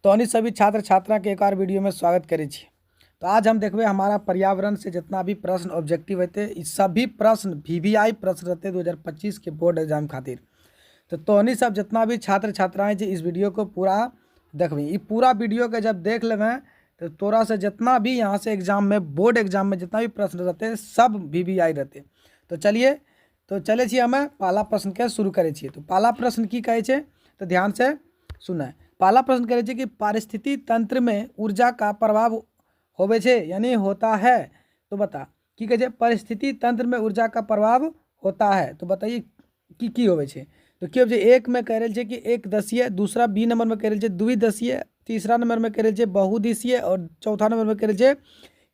तो अनी सभी छात्र छात्रा के एक और वीडियो में स्वागत करे छी। तो आज हम देखबे हमारा पर्यावरण से जितना भी प्रश्न ऑब्जेक्टिव होते ई सभी प्रश्न VVI प्रश्न रहते 2025 के बोर्ड एग्जाम खातिर। तो तोहनी सब जितना भी छात्र छात्राएं जो इस वीडियो को पूरा देखबे, ये पूरा वीडियो के जब देख लेवे तो तोरा से जितना भी यहाँ से एग्जाम में बोर्ड एग्जाम में जितना भी प्रश्न रहते सब VVI रहते। तो चले छी हमें पहला प्रश्न के शुरू करे छी। तो पहला प्रश्न की कहे छे तो ध्यान से सुना। पहला प्रश्न करे छे कि पारिस्थितिकी तंत्र में ऊर्जा का प्रभाव होवे छे यानी होता है। तो बता की कहे छे परिस्थिति तंत्र में ऊर्जा का प्रभाव होता है। तो बताइए की होवे छे। तो की होवे छे, एक में कह रहे कि एक दशीय, दूसरा बी नंबर में कह रहे द्विदशीय, तीसरा नंबर में कह रहे बहुदिशीय और चौथा नंबर में कह रहे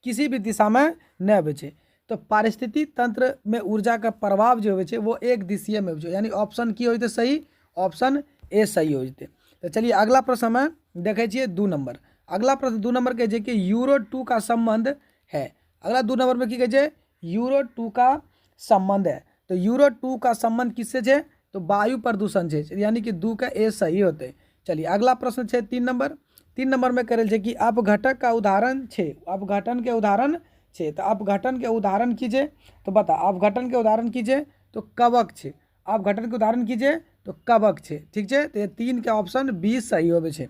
किसी भी दिशा में न होवे छे। तो पारिस्थितिकी तंत्र में ऊर्जा का प्रभाव जो होवे छे वो एक दिशीय में होवे, यानी ऑप्शन की होते सही, ऑप्शन ए सही होते। तो चलिए अगला प्रश्न में देखे छे 2 नंबर। अगला प्रश्न 2 नंबर कहे कि यूरो 2 का संबंध है। अगला 2 नंबर में की कहे यूरो 2 का संबंध है। तो यूरो 2 का संबंध किससे छे तो वायु प्रदूषण से, यानी कि 2 का ए सही होते। चलिए अगला प्रश्न छे 3 नंबर। 3 नंबर में करे छे कि अपघटक का उदाहरण छे, अपघटन के उदाहरण छे। तो अपघटन के उदाहरण कीजिए। तो बता अपघटन के उदाहरण कीजिए तो कवक छे। अपघटन के उदाहरण कीजिए तो कवक छे, ठीक है। तो ये 3 के ऑप्शन बी सही होवे छे।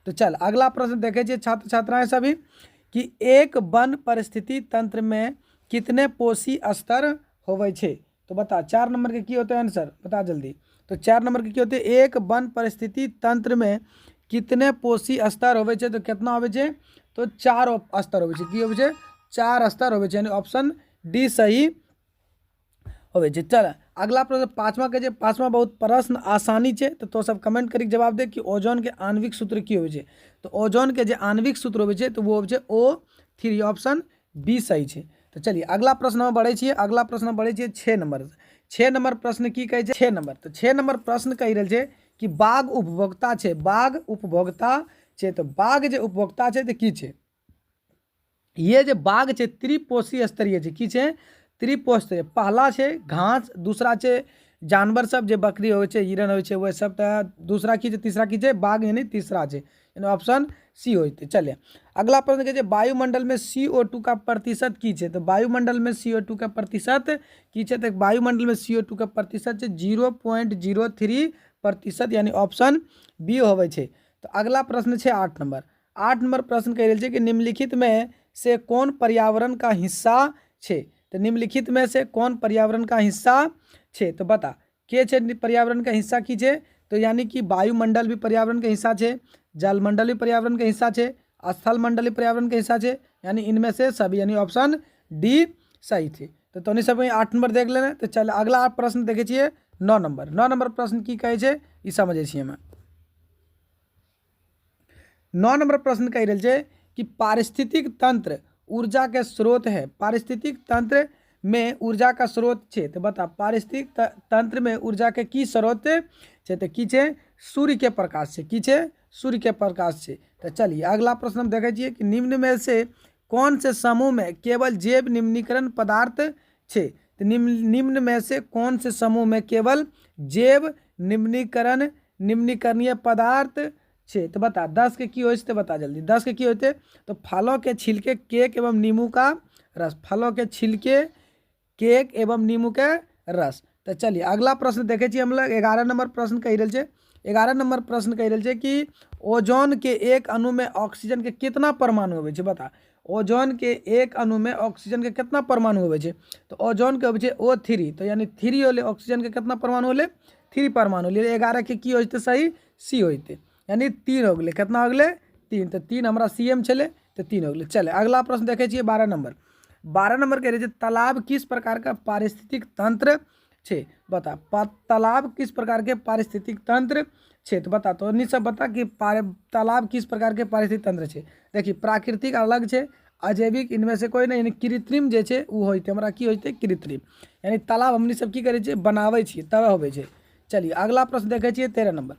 तो चल अगला प्रश्न देखे छे छात्र छात्राएं सभी कि एक वन परिस्थिति तंत्र में कितने पोषी स्तर होवे छे। तो बता 4 नंबर के की होते हैं आंसर, बता जल्दी। तो 4 नंबर के की होते हैं एक वन परिस्थिति तंत्र में कितने पोषी स्तर होवे छे। तो कितना होवे छे तो 4 स्तर होवे छे। की होवे छे 4 स्तर होवे छे, यानी ऑप्शन डी सही होवे छे। चल अगला प्रश्न 5वां के 5वां बहुत प्रश्न आसानी छे। तो सब कमेंट करी जवाब दे कि ओजोन के आणविक सूत्र की होवे छे। तो ओजोन के आणविक सूत्र होवे छे तो वो होवे छे O3, ऑप्शन बी सही छे। तो चलिए अगला प्रश्न में बढ़े छिए। अगला प्रश्न में बढ़े छिए 6 नंबर। 6 नंबर प्रश्न की कहे छे 6 नंबर। तो 6 नंबर प्रश्न कही रहल छे कि बाघ उपभोक्ता छे, बाघ उपभोक्ता छे। तो बाघ जे उपभोक्ता छे तो की छे, ये जे बाघ छे त्रिपोषी स्तरीय छे। की छे त्रिपोषी। पहला छे घास, दूसरा छे जानवर सब जे बकरी होवे छे, हिरन होवे छे, वो सब। दूसरा की छे, तीसरा की छे बाघ, यानी तीसरा छे, यानी ऑप्शन सी होते। चले अगला प्रश्न कहे वायुमंडल में CO2 का प्रतिशत की छे। तो वायुमंडल में CO2 का प्रतिशत की छे। तो वायुमंडल में CO2 का प्रतिशत छे 0.03%, यानी ऑप्शन बी होवे छे। तो अगला प्रश्न छे 8 नंबर। 8 नंबर प्रश्न कह रहे कि निम्नलिखित में से कौन पर्यावरण का हिस्सा छे। तो निम्नलिखित में से कौन पर्यावरण का हिस्सा छे। तो बता के छे पर्यावरण का हिस्सा की छे। तो यानी कि वायुमंडल भी पर्यावरण का हिस्सा छे, जलमंडल भी पर्यावरण का हिस्सा छे, स्थल मंडल भी पर्यावरण का हिस्सा छे, यानी इनमें से सभी, यानी ऑप्शन डी सही थे। तो तोनी सब 8 नंबर देख लेना। तो चल अगला प्रश्न देखे छिए 9 नंबर। 9 नंबर प्रश्न की कहे छे ई समझे छिए हमें। 9 नंबर प्रश्न कह रहे छे कि पारिस्थितिक तंत्र ऊर्जा के स्रोत है। पारिस्थितिक तंत्र में ऊर्जा का स्रोत छे। तो बता पारिस्थितिक तंत्र में ऊर्जा के की स्रोत छे। तो की छे सूर्य के प्रकाश छे। की छे सूर्य के प्रकाश छे। तो चलिए अगला प्रश्न हम देखे छिए कि निम्न में से कौन से समूह में केवल जैव निम्नीकरण पदार्थ छे। तो निम्न में से कौन से समूह में केवल जैव निम्नीकरणीय पदार्थ छे। तो बता 10 के की होते, बता जल्दी। 10 के की होते तो फलों के छिलके, केक एवं नींबू का रस। फलों के छिलके, केक एवं नींबू के रस। तो चलिए अगला प्रश्न देखे छी हम लोग 11 नंबर प्रश्न कह रहे छे। 11 नंबर प्रश्न कह रहे छे कि ओजोन के एक अणु में ऑक्सीजन के कितना परमाणु होवे छे। बता ओजोन के एक अणु में ऑक्सीजन के कितना परमाणु होवे छे। तो ओजोन के होवे छे O3। तो यानी 3 होले, ऑक्सीजन के कितना परमाणु होले 3 परमाणु होले। 11 के की होते सही सी होते, यानी 3 हो गए। कितना हो गए 3। तो 3 हमारा CM चले तो 3 हो गए। चले अगला प्रश्न देखे छिए 12 नंबर। 12 नंबर कह रहे थे तालाब किस प्रकार का पारिस्थितिक तंत्र छे। बता तालाब किस प्रकार के पारिस्थितिक तंत्र छे। तो बता तो नहीं सब बता कि तालाब किस प्रकार के पारिस्थितिक तंत्र छे। देखिए प्राकृतिक अलग छे, अजैविक इनमें से कोई नहीं, यानी कृत्रिम जे छे उ होते हमरा की होते कृत्रिम, यानी तालाब हमनी सब की करे छे बनावे छिए तब होवे छे। चलिए अगला प्रश्न देखे छिए 13 नंबर।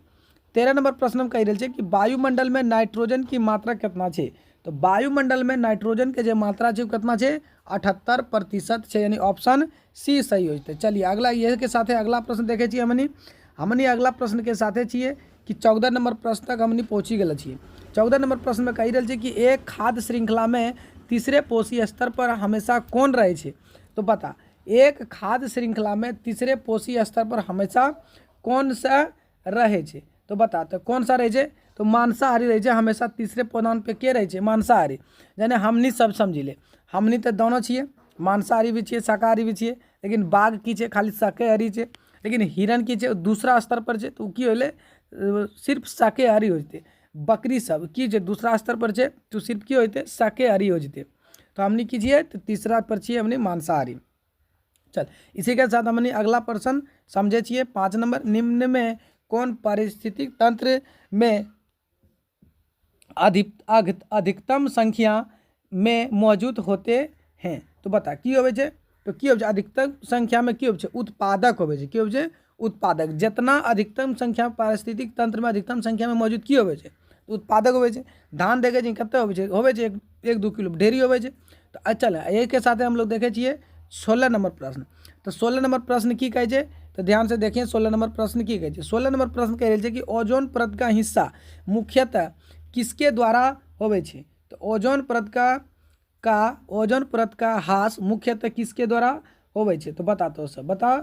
13 नंबर प्रश्न में कह रहे छे कि वायुमंडल में नाइट्रोजन की मात्रा कितना छे। तो वायुमंडल में नाइट्रोजन के जो मात्रा छे कितना छे 78% छे, यानी ऑप्शन सी सही होते। चलिए अगला ये के साथ अगला प्रश्न देखे छी हमनी अगला प्रश्न के साथ छिए कि 14 नंबर प्रश्न तक हमनी पहुँची गए छिए। 14 नंबर प्रश्न में कही रहल छै कि एक खाद्य श्रृंखला में तीसरे पोषी स्तर पर हमेशा कौन रहे छै। तो बता, एक खाद्य श्रृंखला में तीसरे पोषी स्तर पर हमेशा कौन सा रहे छै। तो बता, तो कौन सा रहे छै, तो मांसाहारी रहे छै हमेशा तीसरे पौधान पे के रहे छै, मांसाहारी। यानी हमनी सब समझी ले, हमनी तो दोनों छिए, मांसाहारी भी छिए शाकाहारी भी छिए, लेकिन बाघ की छै खाली शाकाहारी छै, लेकिन हिरण की छै दूसरा स्तर पर छै, तो की होले सिर्फ शाकाहारी हो जते। बकरी सब की छै दूसरा स्तर पर छै, तो सिर्फ की होते शाकाहारी हो जते। तो हमनी की छिए तो तीसरा पर छिए हमनी मांसाहारी। चल, इसी के साथ हमने अगला प्रश्न समझे छिए 5 नंबर, निम्न में कौन पारिस्थितिक तंत्र में अधिकतम संख्या में मौजूद होते हैं। तो बता की होवे छै, तो की होवे छै अधिकतम संख्या में की होवे छै उत्पादक होवे छै, की होवे छै उत्पादक। जितना अधिकतम संख्या पारिस्थितिक तंत्र में अधिकतम संख्या में मौजूद की होवे छै उत्पादक होवे छै। धान देखे छी कते होवे छै 1-2 किलो ढेरी होवे छै। तो चल एक के साथ हम लोग देखे छिए 16 नंबर प्रश्न। तो 16 नंबर प्रश्न की कहे छै, तो ध्यान से देखिए 16 नंबर प्रश्न की कहे छै। 16 नंबर प्रश्न कह रहे कि ओजोन परत का हिस्सा मुख्यतः किसके द्वारा होवे छै। तो ओजोन परत का ह्रास मुख्यतः किसके द्वारा होवे छै। तो बता, तो सब बता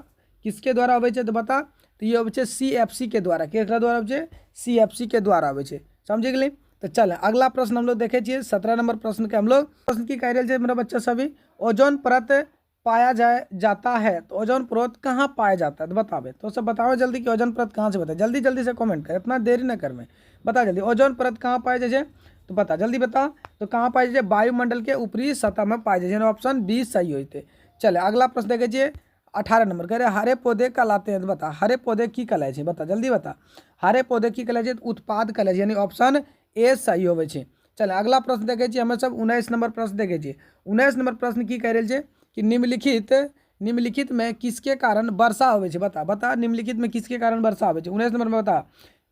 किसके द्वारा होवे छै, तो बता, तो ये होवे छै CFC के द्वारा। केकरा द्वारा होवे छै, CFC के द्वारा होवे छै, समझ गेली। तो चल अगला प्रश्न हम लोग देखे छिए 17 नंबर प्रश्न के। हम लोग प्रश्न की कह रहे मेरा बच्चा सभी, ओजोन परत पाया जाता है, तो ओजोन परत कहाँ पाया जाता है, तो बतावे। तो सब बताओ जल्दी कि ओजोन परत कहाँ से बताए, जल्दी जल्दी से कमेंट कर, इतना देरी न कर, में बता जल्दी ओजोन परत कहाँ पाया जाए, तो बता जल्दी बता। तो कहाँ पाया जाए, वायुमंडल के ऊपरी सतह में पाया जाए, ऑप्शन 20 सही होते। चले अगला प्रश्न देखे छिए 18 नंबर, कह रहे हरे पौधे कहलाते हैं, तो बता हरे पौधे की कहलाए छै, बता जल्दी बता। हरे पौधे की कहलाए छै, उत्पाद कहलाए छै, यानी ऑप्शन ए सही होवे छै। चल अगला प्रश्न देखे छिए हमें सब 19 नंबर प्रश्न देखे छिए। 19 नंबर प्रश्न की कह रहे छै कि निम्नलिखित में किसके कारण वर्षा होवे छै, बता बता निम्नलिखित में किसके कारण वर्षा होवे छै। 19 नंबर में बता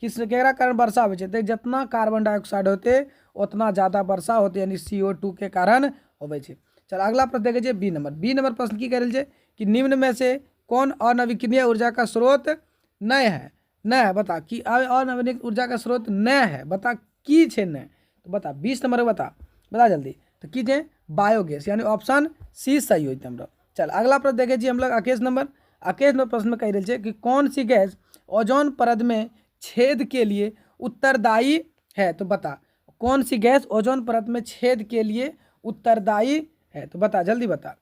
केकरा कारण वर्षा होवे छै, तो जितना कार्बन डाइऑक्साइड होते उतना ज़्यादा वर्षा होते, यानी CO2 के कारण होवे छै। चल अगला प्रश्न देखे छिए 20 नंबर। 20 नंबर प्रश्न की कह रहे छै कि निम्न में से कौन अनवीकरणीय ऊर्जा का स्रोत नहीं है, बता कि अनवीकरणीय ऊर्जा का स्रोत नहीं है, बता की छे नहीं, तो बता 20 नंबर बता जल्दी। तो की छे बायोगैस, यानी ऑप्शन सी सही होते हम लोग। चल अगला प्रश्न देखे छी हम लोग 21 नंबर प्रश्न में कह रहे थे कि कौन सी गैस ओजोन परत में छेद के लिए उत्तरदायी है, तो बता कौन सी गैस ओजोन परत में छेद के लिए उत्तरदायी है, तो बता जल्दी बता।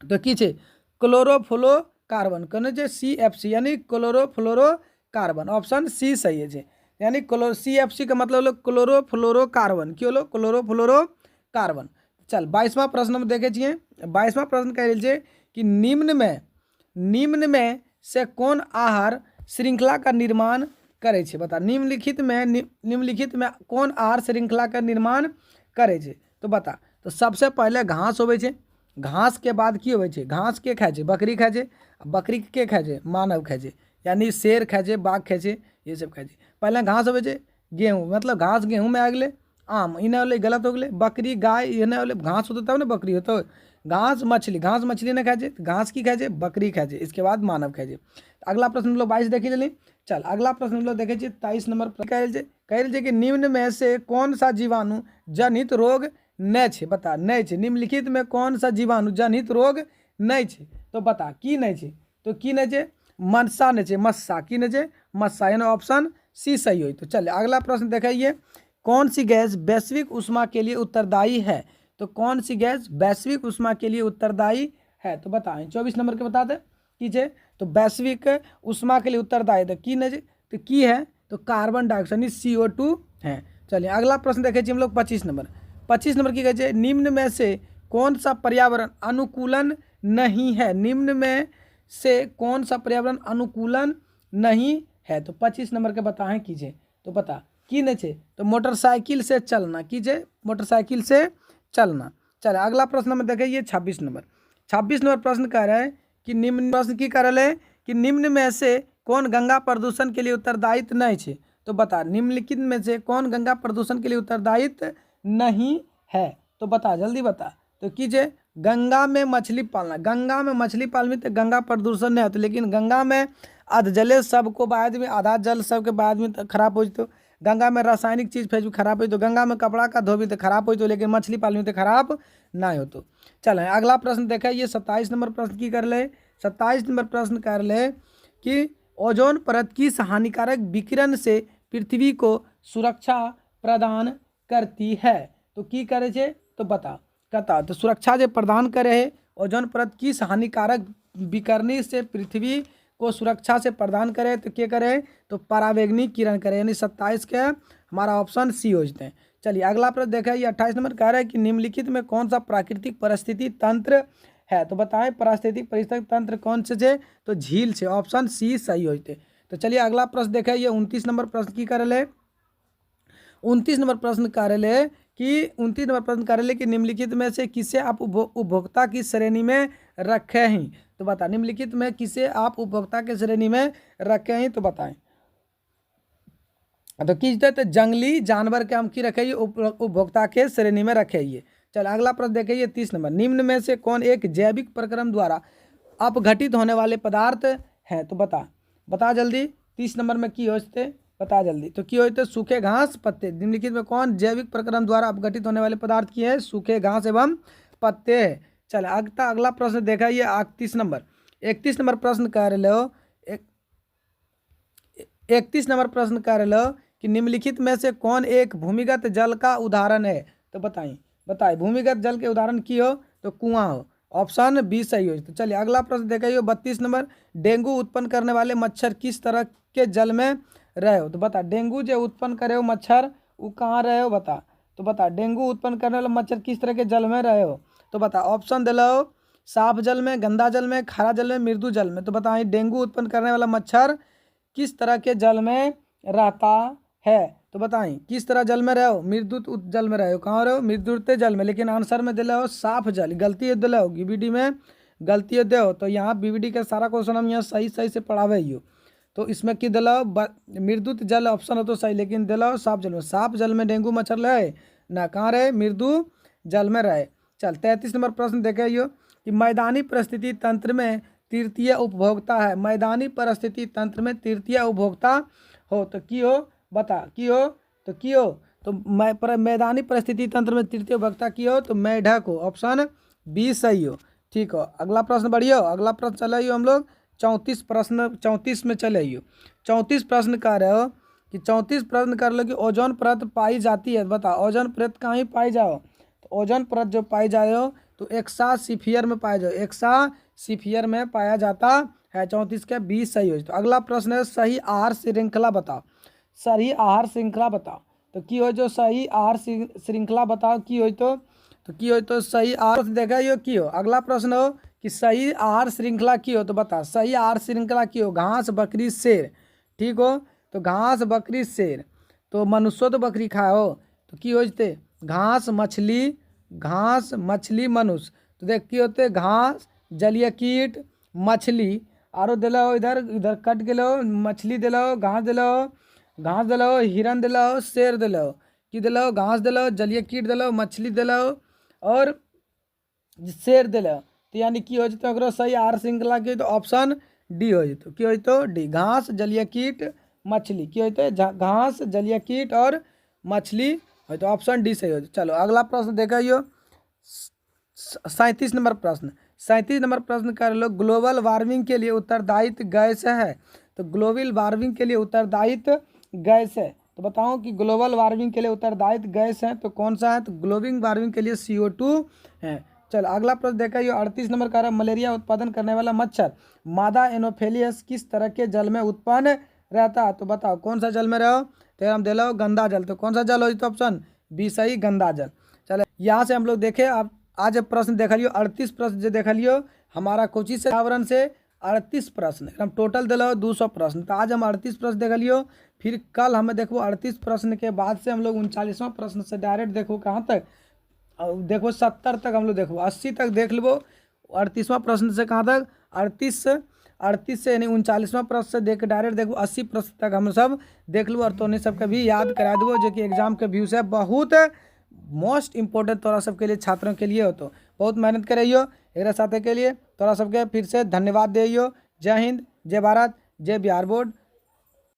तो की छे क्लोरोफ्लोरोकार्बन, कौन छे CFC, यानी क्लोरोफ्लोरोकार्बन, ऑप्शन सी सही है। यानी CFC का मतलब होलो क्लोरोफ्लोरोकार्बन, की होलो क्लोरोफ्लोरोकार्बन। चल 22वां प्रश्न में देखे छिए। 22वां प्रश्न कह रहे कि निम्न में से कौन आहार श्रृंखला का निर्माण करे छे, बता निम्नलिखित में कौन आहार श्रृंखला का निर्माण करे छे, तो बता। तो सबसे पहले घास होवे छे, घास के बाद की होवे छे, घास के खाए छे बकरी खाए छे, बकरी के खाए छे मानव खाए छे, यानी शेर खाए छे बाघ खाए छे, ये सब खाए छे। पहले घास होवे छे गेहूँ, मतलब घास गेहूँ में आ गए, आम इन्हें होले गलत हो गए, बकरी गाय इन्हें होले घास होता तब ना बकरी होता। घास मछली ने खाए छे, घास की खाए छे बकरी खाए छे, इसके बाद मानव खाए छे। अगला प्रश्न हम लोग 22 देखी चली। चल अगला प्रश्न हम लोग देखे 23 नंबर कह रहे थे कि निम्न में से कौन सा जीवाणु जनित रोग नहीं छे, बता नहीं छे। निम्नलिखित में कौन सा जीवाणु जनित रोग नहीं छे, तो बता की नहीं छे, तो की नहीं छे मस्सा नहीं छे, मस्सा की नहीं छे मस्सा, यानी ऑप्शन सी सही हुई। तो चलिए अगला प्रश्न देखिए कौन सी गैस वैश्विक उष्मा के लिए उत्तरदायी है, तो कौन सी गैस वैश्विक उष्मा के लिए उत्तरदायी है, तो बताएं 24 नंबर के बता दे कीजिए। तो वैश्विक उष्मा के लिए उत्तरदायी तो की नहीं, तो की है तो कार्बन डाइऑक्साइड CO2 है। चलिए अगला प्रश्न देखे हम लोग 25 नंबर की कहे निम्न में से कौन सा पर्यावरण अनुकूलन नहीं है, निम्न में से कौन सा पर्यावरण अनुकूलन नहीं है, तो 25 नंबर के बताएं कीजिए, तो बता की नहीं छे, तो मोटरसाइकिल से चलना कीजिए, मोटरसाइकिल से चलना। चले अगला प्रश्न में देखिए 26 नंबर प्रश्न कह रहा है कि निम्न प्रश्न की कर रहे हैं कि निम्न में से कौन गंगा प्रदूषण के लिए उत्तरदायित्व नहीं छे, तो बता निम्नलिखित में से कौन गंगा प्रदूषण के लिए उत्तरदायित्व नहीं है, तो बता जल्दी बता। तो कीजिए गंगा में मछली पालना, गंगा में मछली पालनी तो गंगा प्रदूषण नहीं होता, लेकिन गंगा में अध जले सबको बाद में आधा जल सबके बाद में खराब हो जते, गंगा में रासायनिक चीज फेंकू खराब हो तो, गंगा में कपड़ा का धोबी तो खराब हो तो, लेकिन मछली पालनी तो खराब ना हो तो। चल अगला प्रश्न देखे, ये 27 नंबर प्रश्न की कर ले। 27 नंबर प्रश्न कर ले कि ओजोन परत किस हानिकारक विकिरण से पृथ्वी को सुरक्षा प्रदान करती है। तो की करे छे तो बता कता तो सुरक्षा जो प्रदान करे है ओजोन परत किस हानिकारक विकिरण से पृथ्वी को सुरक्षा से प्रदान करे तो क्या करे तो परावैंगनिक किरण करे, यानी 27 के हमारा ऑप्शन सी हो जाते हैं। चलिए अगला प्रश्न देखा, ये 28 नंबर कह रहा है कि निम्नलिखित में कौन सा प्राकृतिक परिस्थिति तंत्र है। तो बताएं प्राकृतिक परिस्थिति तंत्र कौन से तो झील से, ऑप्शन सी सही हो जाते। तो चलिए अगला प्रश्न देखा, ये 29 नंबर प्रश्न की करे ले। 29 नंबर प्रश्न करे ले कि 29 नंबर प्रश्न करे ले कि निम्नलिखित में से किसे आप उपभोक्ता की श्रेणी में रखे हैं। तो बता निम्नलिखित में किसे आप उपभोक्ता के श्रेणी में रखे हैं तो बताएं। तो किस तो जंगली जानवर के हम की रखे उपभोक्ता के श्रेणी में रखे। चल अगला प्रश्न देखिए 30 नंबर, निम्न में से कौन एक जैविक प्रक्रम द्वारा अपघटित होने वाले पदार्थ है। तो बता जल्दी 30 नंबर में की होते बता जल्दी। तो की होते सूखे घास पत्ते। निम्नलिखित में कौन जैविक प्रक्रम द्वारा अपघटित होने वाले पदार्थ की है, सूखे घास एवं पत्ते है। चल अगला प्रश्न देखा, ये 31 नंबर 31 नंबर प्रश्न कर लो। 31 नंबर प्रश्न कर लो कि निम्नलिखित में से कौन एक भूमिगत जल का उदाहरण है। तो बताइए भूमिगत जल के उदाहरण की हो तो कुआं हो, ऑप्शन बी सही हो। तो चलिए अगला प्रश्न देखा, 32 नंबर, डेंगू उत्पन्न करने वाले मच्छर किस तरह के जल में रहे हो। तो बता डेंगू जो उत्पन्न करे हो मच्छर वो कहाँ रहे हो बता। तो बता डेंगू उत्पन्न करने वाले मच्छर किस तरह के जल में रहे हो। तो बता ऑप्शन दिलाओ, साफ जल में, गंदा जल में, खारा जल में, मृदु जल में। तो बताइए डेंगू उत्पन्न करने वाला मच्छर किस तरह के जल में रहता है। तो बताएं किस तरह जल में रहो, मृदुत जल में रहो, कहाँ रहो मृदुत जल में, लेकिन आंसर में दिला हो साफ जल, गलती दिला हो बीबीडी में गलती दे हो। तो यहाँ बीबीडी के सारा क्वेश्चन हम यहाँ सही से पढ़ावे ही हो। तो इसमें की दिलाओ मृदुत जल ऑप्शन हो तो सही, लेकिन दिलाओ साफ जल में। साफ जल में डेंगू मच्छर रहे ना, कहाँ रहे मृदु जल में रहे। चल 33 नंबर प्रश्न देखे कि मैदानी परिस्थिति तंत्र में तृतीय उपभोक्ता है। मैदानी परिस्थिति तंत्र में तृतीय उपभोक्ता हो तो की हो बता की हो तो की हो तो मैदानी परिस्थिति तंत्र में तृतीय उपभोक्ता की हो तो मेढक हो, ऑप्शन बी सही हो। ठीक हो अगला प्रश्न बढ़ियो, अगला प्रश्न चले हम लोग 34 में चले 34 प्रश्न कर रहे हो कि 34 प्रश्न कर लो कि ओजोन परत पाई जाती है। बता ओजोन परत कहाँ पाई जाओ। तो ओजोन परत जो पाई जाए हो तो एक्सासिफियर में पाया जाओ, एक्सासिफियर में पाया जाता है। 34 के 20 सही हो। तो अगला प्रश्न है सही आहार श्रृंखला बताओ। सही आहार श्रृंखला बताओ तो की हो जो सही आहार श्रृंखला बताओ की हो तो की हो तो सही आहार देखा यो की हो। अगला प्रश्न हो कि सही आहार श्रृंखला की हो। तो बता सही आहार श्रृंखला की हो, घास बकरी शेर। ठीक हो तो घास बकरी शेर, तो मनुष्य तो बकरी खाए हो तो की हो जते घास मछली मनुष्य। तो देख की होते घास जलीय कीट मछली आरो दिलो इधर कट गलो मछली दिलो घास दिलो हिरन दिलो शेर दिलो की दिलो घास दिलो जलीय कीट दिलो मछली दिलो और शेर दिलो। तो यानी की हो जतो सही आहार श्रृंखला की तो ऑप्शन डी हो जतो। की हो जतो डी घास जलीय कीट मछली की होते घास जलीय कीट और मछली हो तो ऑप्शन डी सही हो। चलो अगला प्रश्न देखा 37 नंबर प्रश्न। 37 नंबर प्रश्न कर लो ग्लोबल वार्मिंग के लिए उत्तरदायित्व गैस है। तो ग्लोबल वार्मिंग के लिए उत्तरदायित्व गैस है। तो बताओ कि ग्लोबल वार्मिंग के लिए उत्तरदायित्व गैस है तो कौन सा है। तो ग्लोबल वार्मिंग के लिए CO2 है। चलो अगला प्रश्न देखा 38 नंबर का मलेरिया उत्पादन करने वाला मच्छर मादा एनोफेलियस किस तरह के जल में उत्पन्न रहता है। तो बताओ कौन सा जल में रहो। तो हम दे लो गंदा जल, तो कौन सा जल हो तो ऑप्शन बी सही गंदा जल। चलो यहाँ से हम लोग देखे अब आज प्रश्न देख लियो 38 प्रश्न जो देख लियो हमारा कोची से आवरण से 38 प्रश्न हम टोटल दिलो 200 प्रश्न। तो आज हम 38 प्रश्न देख लियो, फिर कल हमें देखो 38 प्रश्न के बाद से हम लोग 39वां प्रश्न से डायरेक्ट देखो कहाँ तक देखो 70 तक हम लोग देखो 80 तक देख लो। 38वां प्रश्न से कहाँ तक 38 से यानी 39वां प्रश्न से देख डायरेक्ट देखो 80 प्रश्न तक हम सब देख लो। और तो नहीं सबके भी याद करा दो जो कि एग्जाम के व्यू से बहुत मोस्ट इंपॉर्टेंट तोरा सबके लिए छात्रों के लिए हो। तो बहुत मेहनत करियो एक साथ के लिए तोरा सबके फिर से धन्यवाद दियो। जय हिंद, जय भारत, जय बिहार बोर्ड।